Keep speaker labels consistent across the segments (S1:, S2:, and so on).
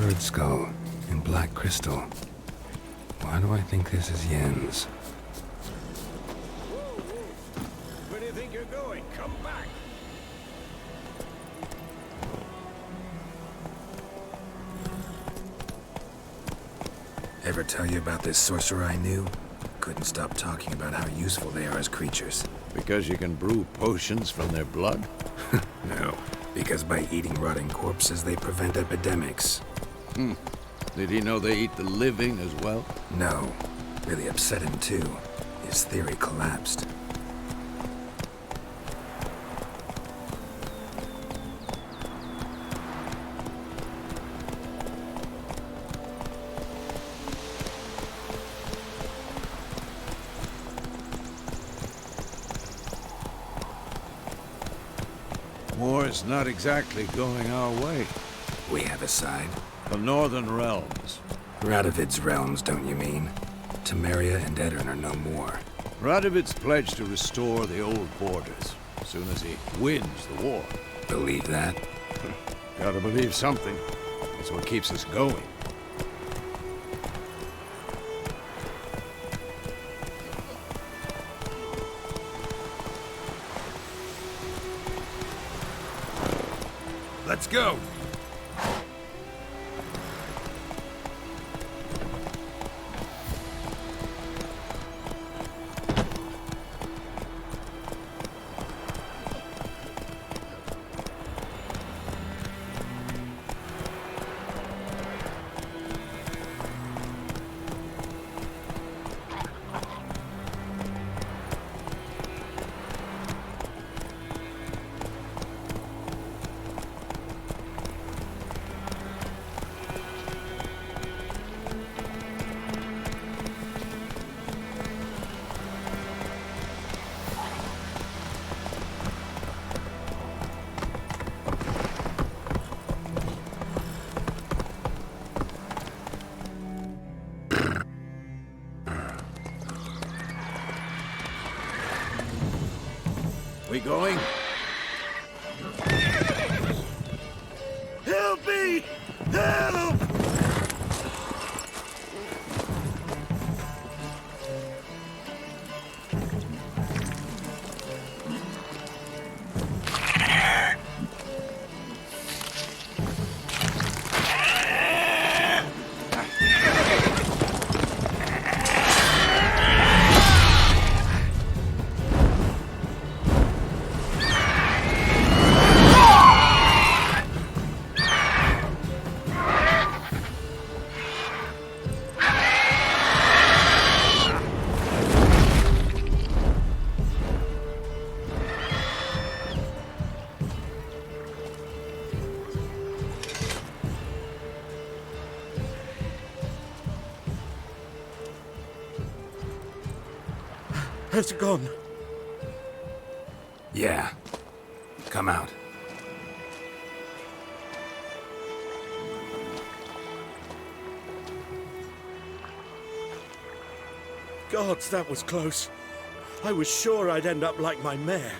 S1: bird skull in black crystal. Why do I think this is Yen's?
S2: Where do you think you're going? Come back!
S3: Ever tell you about this sorcerer I knew? Couldn't stop talking about how useful they are as creatures.
S2: Because you can brew potions from their blood?
S3: No, because by eating rotting corpses, they prevent epidemics.
S2: Did he know they eat the living as well?
S3: No, really upset him too. His theory collapsed.
S2: War's not exactly going our way.
S3: We have a side.
S2: The Northern Realms.
S3: Radovid's realms, don't you mean? Temeria and Edirn are no more.
S2: Radovid's pledged to restore the old borders as soon as he wins the war.
S3: Believe that?
S2: Gotta believe something. That's what keeps us going. Let's go! We going? Help me! Help!
S4: Has it gone?
S3: Yeah. Come out.
S4: Gods, that was close. I was sure I'd end up like my mare.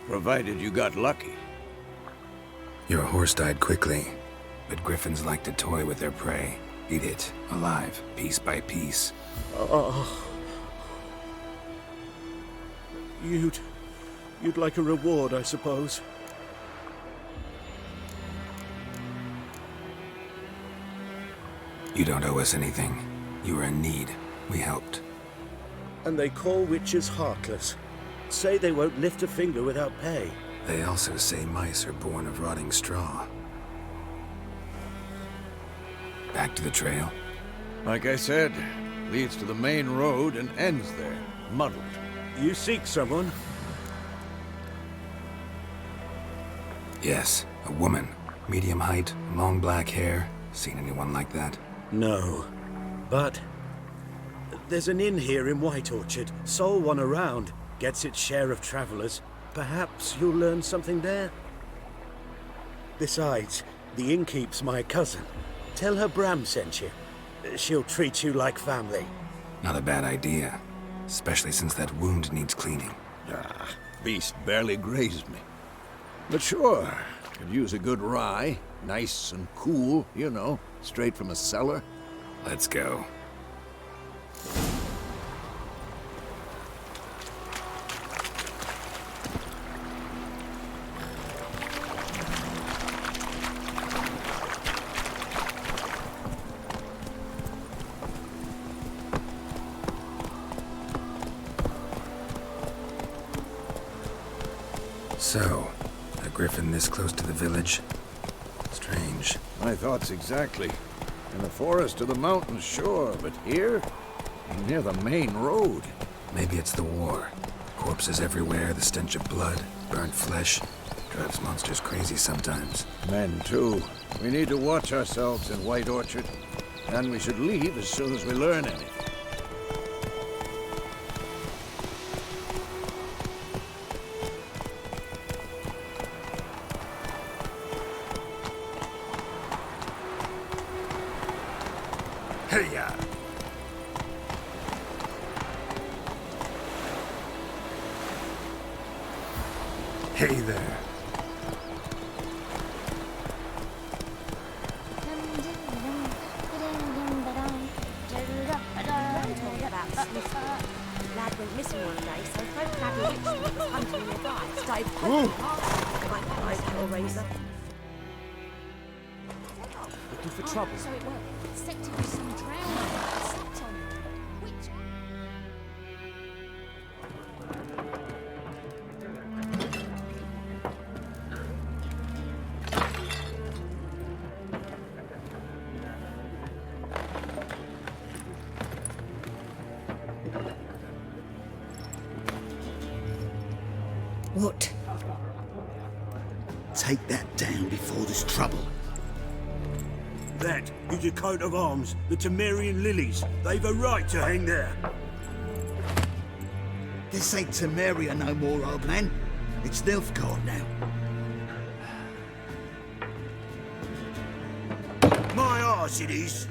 S2: Provided you got lucky.
S3: Your horse died quickly, but griffins like to toy with their prey. Eat it, alive, piece by piece.
S4: Oh. You'd like a reward, I suppose.
S3: You don't owe us anything. You were in need. We helped.
S4: And they call witches heartless. Say they won't lift a finger without pay.
S3: They also say mice are born of rotting straw. Back to the trail?
S2: Like I said, leads to the main road and ends there, muddled.
S4: You seek someone?
S3: Yes, a woman. Medium height, long black hair. Seen anyone like that?
S4: No. But there's an inn here in White Orchard. Sole one around. Gets its share of travelers. Perhaps you'll learn something there? Besides, the innkeep's my cousin. Tell her Bram sent you. She'll treat you like family.
S3: Not a bad idea. Especially since that wound needs cleaning.
S2: Beast barely grazed me. But sure, Could use a good rye. Nice and cool, you know, straight from a cellar.
S3: Let's go. So, a griffin this close to the village? Strange.
S2: My thoughts exactly. In the forest or the mountains, sure, but here? Near the main road.
S3: Maybe it's the war. Corpses everywhere, the stench of blood, burnt flesh. Drives monsters crazy sometimes.
S2: Men, too. We need to watch ourselves in White Orchard. And we should leave as soon as we learn anything.
S3: Hey-ya! Hey there.
S5: Lad went missing one day, so folk bloody witch was hunting nearby. Started poking my nice little razor.
S6: Looking for trouble.
S5: So it worked. Suspected with some drowning. Slept on. Witch.
S7: What? Take that down before there's trouble.
S4: That is a coat of arms, the Temerian lilies. They've a right to hang there.
S7: This ain't Temeria no more, old man. It's Nilfgaard now.
S4: My arse it is.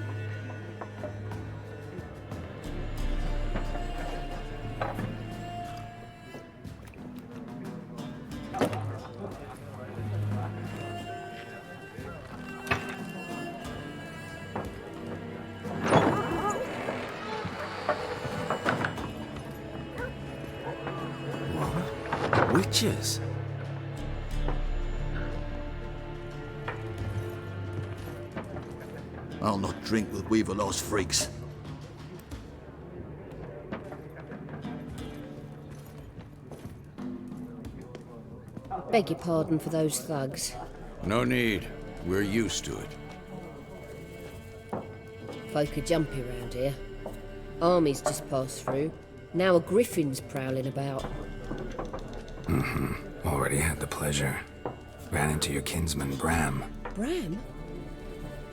S6: Witches?
S7: I'll not drink with Weaverlaw's freaks.
S8: Beg your pardon for those thugs.
S2: No need. We're used to it.
S8: Folk are jumpy round here. Armies just passed through. Now a griffin's prowling about.
S3: Already had the pleasure. Ran into your kinsman, Bram.
S8: Bram?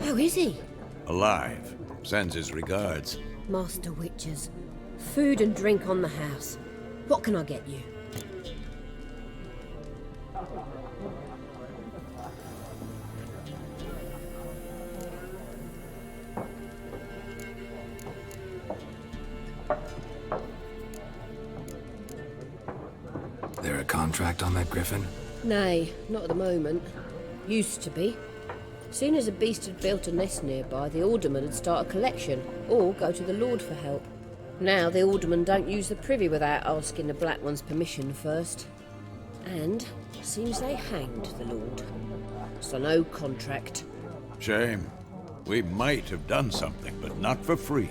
S8: How is he?
S2: Alive. Sends his regards.
S8: Master Witches. Food and drink on the house. What can I get you?
S3: There a contract on that griffin?
S8: Nay, not at the moment. Used to be. Soon as a beast had built a nest nearby, the alderman would start a collection, or go to the Lord for help. Now the alderman don't use the privy without asking the Black One's permission first. And seems they hanged the Lord. So no contract.
S2: Shame. We might have done something, but not for free.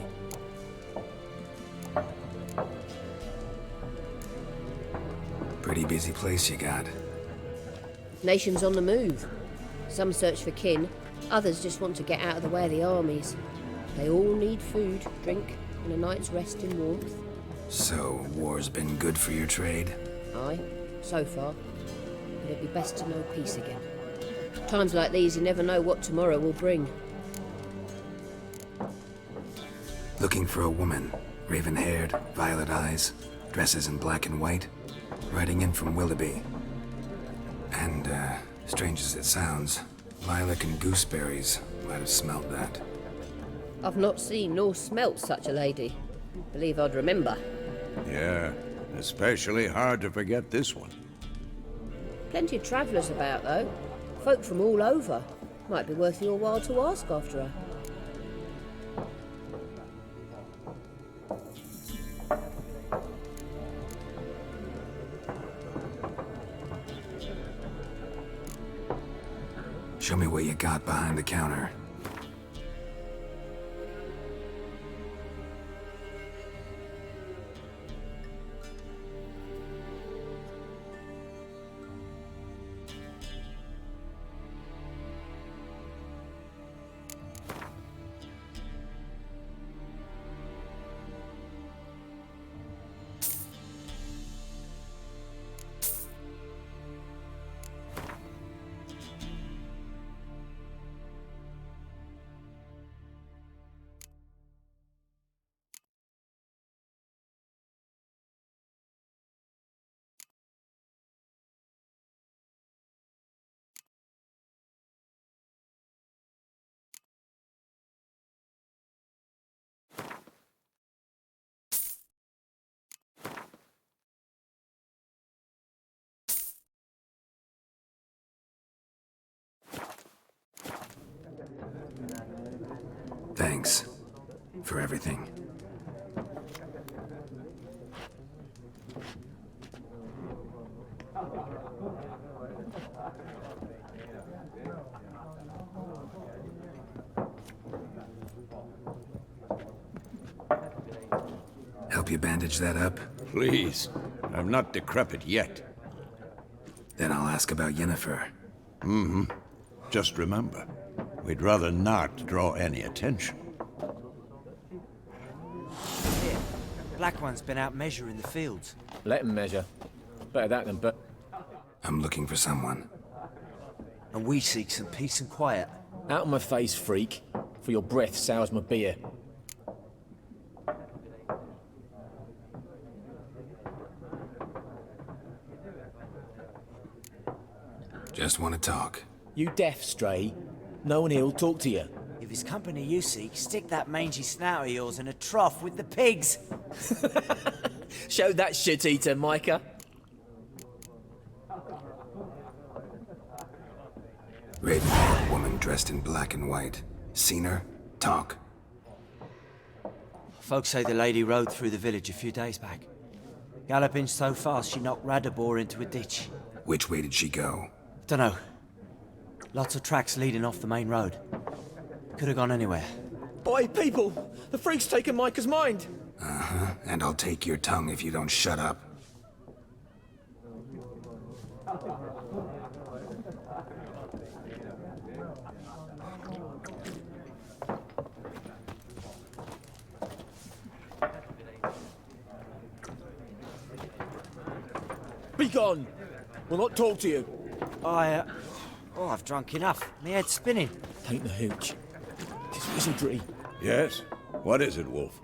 S3: Pretty busy place you got.
S8: Nations on the move. Some search for kin, others just want to get out of the way of the armies. They all need food, drink, and a night's rest in warmth.
S3: So, war's been good for your trade?
S8: Aye, so far. But it'd be best to know peace again. Times like these, you never know what tomorrow will bring.
S3: Looking for a woman. Raven-haired, violet eyes, dresses in black and white. Riding in from Willoughby. And, strange as it sounds, lilac and gooseberries might have smelled that.
S8: I've not seen nor smelt such a lady. Believe I'd remember.
S2: Yeah, especially hard to forget this one.
S8: Plenty of travellers about, though. Folk from all over. Might be worth your while to ask after her.
S3: Show me what you got behind the counter. Thanks for everything. Help you bandage that up?
S2: Please. I'm not decrepit yet.
S3: Then I'll ask about Yennefer.
S2: Just remember, we'd rather not draw any attention.
S6: Here, Black One's been out measuring the fields.
S9: Let him measure. Better that than but.
S3: I'm looking for someone.
S6: And we seek some peace and quiet.
S9: Out of my face, freak. For your breath sours my beer.
S3: Just want to talk.
S9: You deaf, Stray? No one here'll talk to you.
S6: If it's company you seek, stick that mangy snout of yours in a trough with the pigs.
S9: Show that shit-eater, Micah.
S3: Raven, woman dressed in black and white. Seen her? Talk.
S6: Folks say the lady rode through the village a few days back. Galloping so fast she knocked Radabor into a ditch.
S3: Which way did she go?
S6: Dunno. Lots of tracks leading off the main road. Could have gone anywhere.
S9: Oi, people! The freak's taken Micah's mind!
S3: Uh-huh. And I'll take your tongue if you don't shut up.
S9: Be gone! We'll not talk to you.
S6: I've drunk enough. My head's spinning.
S9: Tain't the hooch. Tis wizardry.
S2: Yes? What is it, Wolf?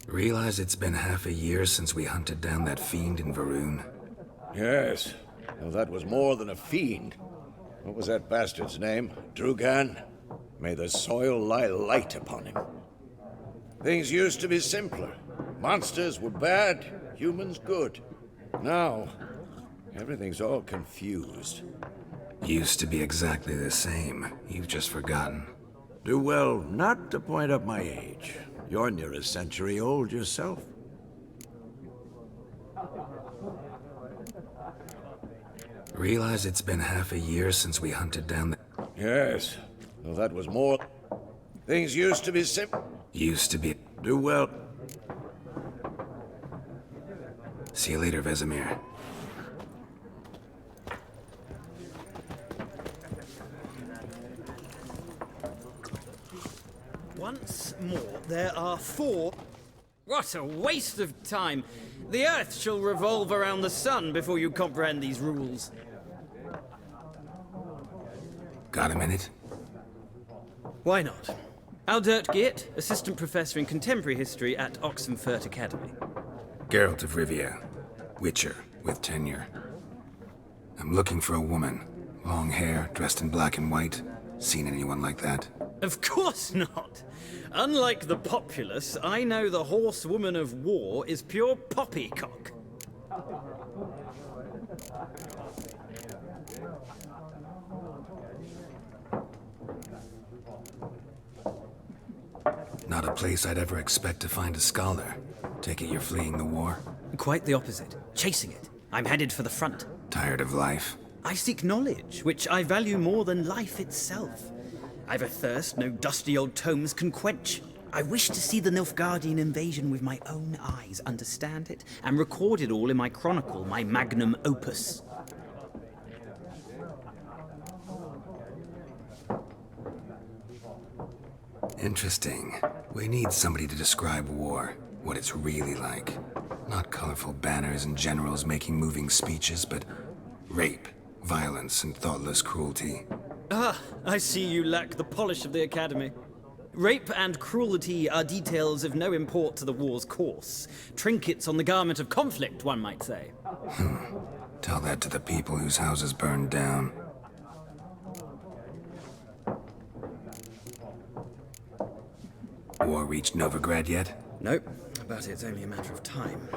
S3: Realize it's been half a year since we hunted down that fiend in Varun?
S2: Yes. Well, that was more than a fiend. What was that bastard's name? Drugan? May the soil lie light upon him. Things used to be simpler. Monsters were bad, humans good. Now, everything's all confused.
S3: Used to be exactly the same. You've just forgotten.
S2: Do well not to point up my age. You're near a century old yourself.
S3: Realize it's been half a year since we hunted down the...
S2: Yes. Well, that was more... Things used to be simple.
S3: Used to be...
S2: Do well...
S3: See you later, Vesemir.
S10: Once more, there are 4... What a waste of time! The Earth shall revolve around the sun before you comprehend these rules.
S3: Got a minute?
S10: Why not? Aldert Geert, Assistant Professor in Contemporary History at Oxenfurt Academy.
S3: Geralt of Rivia. Witcher, with tenure. I'm looking for a woman. Long hair, dressed in black and white. Seen anyone like that?
S10: Of course not! Unlike the populace, I know the horsewoman of war is pure poppycock.
S3: Not a place I'd ever expect to find a scholar. Take it you're fleeing the war?
S10: Quite the opposite. Chasing it. I'm headed for the front.
S3: Tired of life?
S10: I seek knowledge, which I value more than life itself. I've a thirst no dusty old tomes can quench. I wish to see the Nilfgaardian invasion with my own eyes, understand it, and record it all in my chronicle, my magnum opus.
S3: Interesting. We need somebody to describe war, what it's really like. Not colorful banners and generals making moving speeches, but rape, violence, and thoughtless cruelty.
S10: Ah, I see you lack the polish of the Academy. Rape and cruelty are details of no import to the war's course. Trinkets on the garment of conflict, one might say.
S3: Tell that to the people whose houses burned down. War reached Novigrad yet?
S10: Nope, but it's only a matter of time.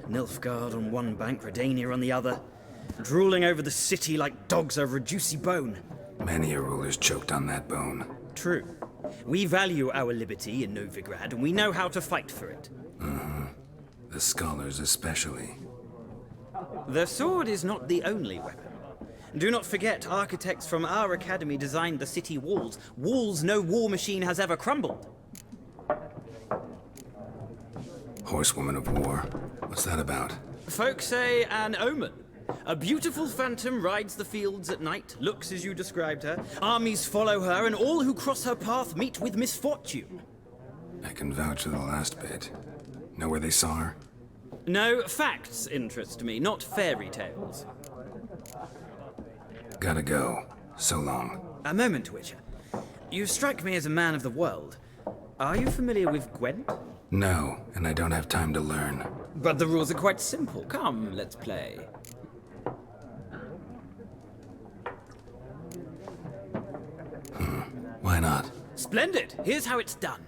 S10: Nilfgaard on one bank, Redania on the other, drooling over the city like dogs over a juicy bone.
S3: Many a ruler's choked on that bone.
S10: True. We value our liberty in Novigrad, and we know how to fight for it.
S3: The scholars especially.
S10: The sword is not the only weapon. Do not forget, architects from our academy designed the city walls. Walls no war machine has ever crumbled.
S3: Horsewoman of War. What's that about?
S10: Folk say an omen. A beautiful phantom rides the fields at night, looks as you described her. Armies follow her, and all who cross her path meet with misfortune.
S3: I can vouch for the last bit. Know where they saw her?
S10: No, facts interest me, not fairy tales.
S3: Gotta go. So long.
S10: A moment, Witcher. You strike me as a man of the world. Are you familiar with Gwent?
S3: No, and I don't have time to learn.
S10: But the rules are quite simple. Come, let's play.
S3: Why not?
S10: Splendid! Here's how it's done.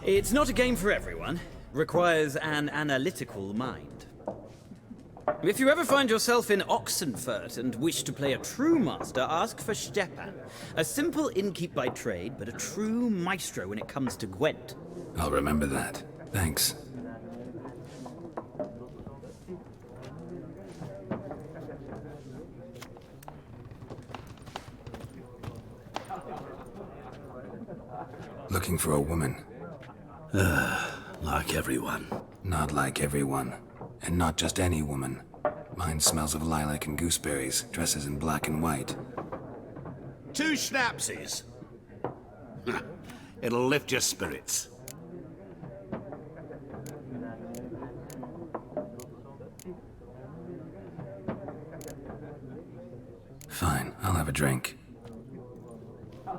S10: It's not a game for everyone. Requires an analytical mind. If you ever find yourself in Oxenfurt and wish to play a true master, ask for Stepan. A simple innkeep by trade, but a true maestro when it comes to Gwent.
S3: I'll remember that. Thanks. Looking for a woman.
S4: Like everyone.
S3: Not like everyone. And not just any woman. Mine smells of lilac and gooseberries, dresses in black and white.
S7: 2 schnapsies. It'll lift your spirits.
S3: Fine, I'll have a drink.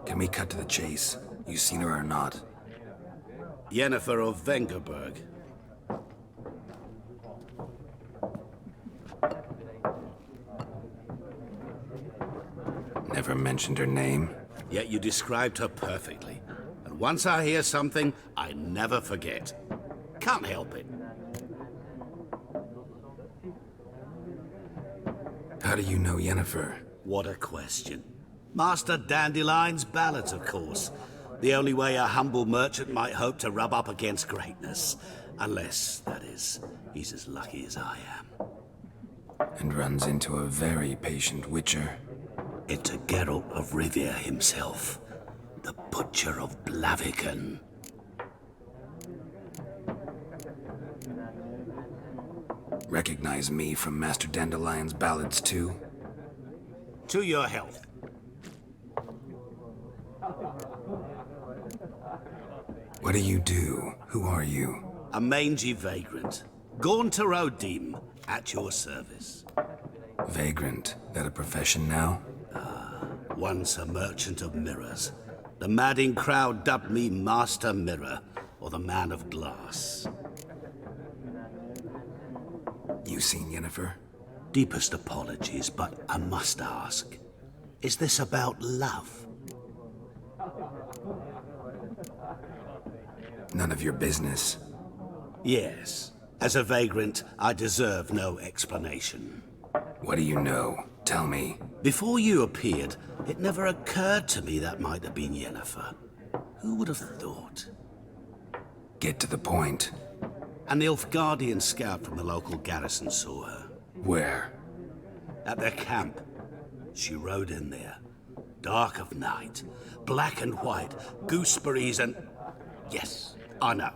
S3: Can we cut to the chase? You seen her or not?
S7: Yennefer of Vengerberg.
S3: Never mentioned her name?
S7: Yet you described her perfectly. And once I hear something, I never forget. Can't help it.
S3: How do you know Yennefer?
S7: What a question. Master Dandelion's ballads, of course. The only way a humble merchant might hope to rub up against greatness. Unless, that is, he's as lucky as I am.
S3: And runs into a very patient witcher.
S7: It's a Geralt of Rivia himself. The Butcher of Blaviken.
S3: Recognize me from Master Dandelion's ballads too?
S7: To your health.
S3: What do you do? Who are you?
S7: A mangy vagrant. Gaunter O'Dim, at your service.
S3: Vagrant. That a profession now?
S7: Once a merchant of mirrors. The madding crowd dubbed me Master Mirror, or the Man of Glass.
S3: You seen Yennefer?
S7: Deepest apologies, but I must ask. Is this about love?
S3: None of your business.
S7: Yes. As a vagrant, I deserve no explanation.
S3: What do you know? Tell me.
S7: Before you appeared, it never occurred to me that might have been Yennefer. Who would have thought?
S3: Get to the point.
S7: An Nilfgaardian scout from the local garrison saw her.
S3: Where?
S7: At their camp. She rode in there. Dark of night. Black and white. Gooseberries and... Yes, I know.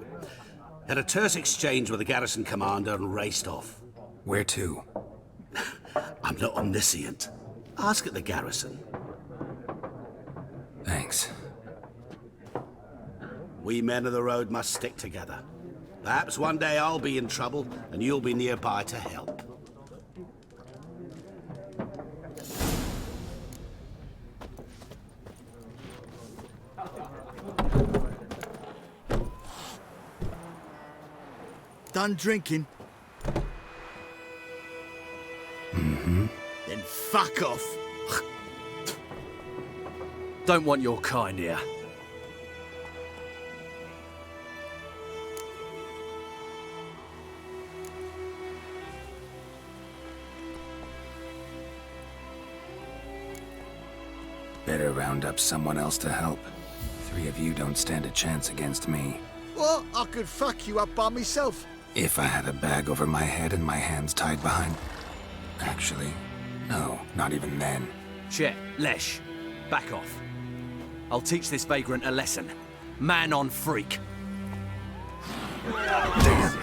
S7: Had a terse exchange with the garrison commander and raced off.
S3: Where to?
S7: I'm not omniscient. Ask at the garrison.
S3: Thanks.
S7: We men of the road must stick together. Perhaps one day I'll be in trouble and you'll be nearby to help.
S11: Done drinking?
S3: Mm-hmm.
S11: Then fuck off.
S9: Don't want your kind here.
S3: Better round up someone else to help. 3 of you don't stand a chance against me.
S11: Well, I could fuck you up by myself.
S3: If I had a bag over my head and my hands tied behind... Actually, no, not even then.
S9: Chet, Lesh, back off. I'll teach this vagrant a lesson. Man on freak.
S11: Damn.